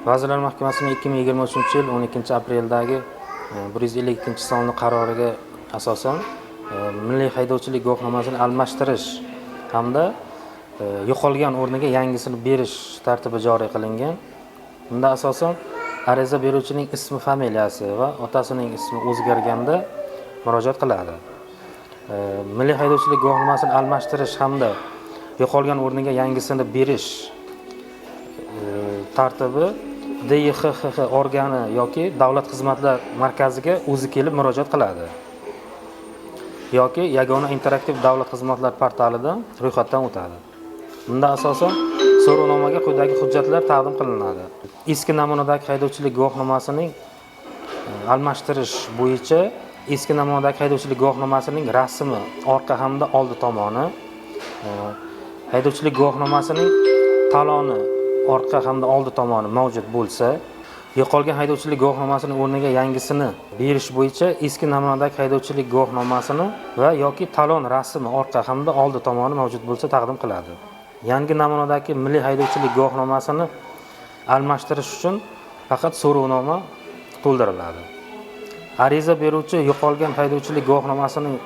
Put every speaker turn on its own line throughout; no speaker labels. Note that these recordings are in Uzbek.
Vazirlar Mahkamasining 2023-yil 12-apreldagi 152-sonli qaroriga asosan milliy haydovchilik guvohnomasini almashtirish hamda yo'qolgan o'rniga yangisini berish tartibi joriy qilingan. Bunda asosan ariza beruvchining ismi, familiyasi va otasining ismi o'zgarganda murojaat qiladi. Milliy haydovchilik guvohnomasini almashtirish hamda yo'qolgan o'rniga yangisini berish tartibi DXXX organi yoki Davlat xizmatlar markaziga o'zi kelib murojaat qiladi yoki yagona interaktiv davlat xizmatlar portalidan ro'yxatdan o'tadi. Bunda asosan so'rovnomaga quyidagi hujjatlar taqdim qilinadi. Eski namunadagi haydovchilik guvohnomasining almashtirish bo'yicha eski namunadagi haydovchilik guvohnomasining rasmi orqa hamda oldi tomoni, haydovchilik guvohnomasining taloni orqa hamda oldi tomoni mavjud bo'lsa, yo'qolgan haydovchilik guvohnomasining o'rniga yangisini berish bo'yicha eski namunadagi haydovchilik guvohnomasini va yoki talon rasmi orqa hamda oldi tomoni mavjud bo'lsa taqdim qiladi. Yangi namunadagi milliy haydovchilik guvohnomasini almashtirish uchun faqat so'rovnoma to'ldiriladi. Ariza beruvchi yo'qolgan haydovchilik guvohnomasining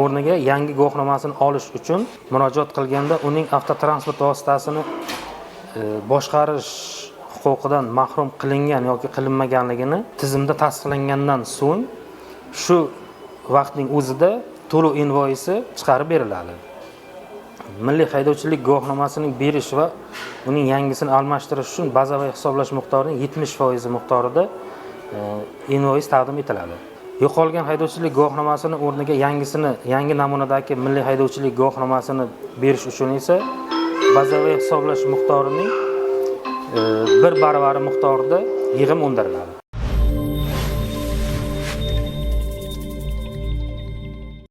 o'rniga yangi guvohnomasini olish uchun murojaat qilganda uning avtotransport vositasini boshqarish huquqidan mahrum qilingan yoki qilinmaganligini tizimda tasdiqlangandan so'ng shu vaqtning o'zida to'lov invoysi chiqarib beriladi. Milliy haydovchilik guvohnomasining berish va uning yangisini almashtirish uchun bazaviy hisoblash miqdorining 70% miqdorida invoys taqdim etiladi. Yo'qolgan haydovchilik guvohnomasini o'rniga yangi namunadagi milliy haydovchilik guvohnomasini berish uchun esa bazaviy hisoblash miqdorining 1 baravari miqdorida yig'im undiriladi.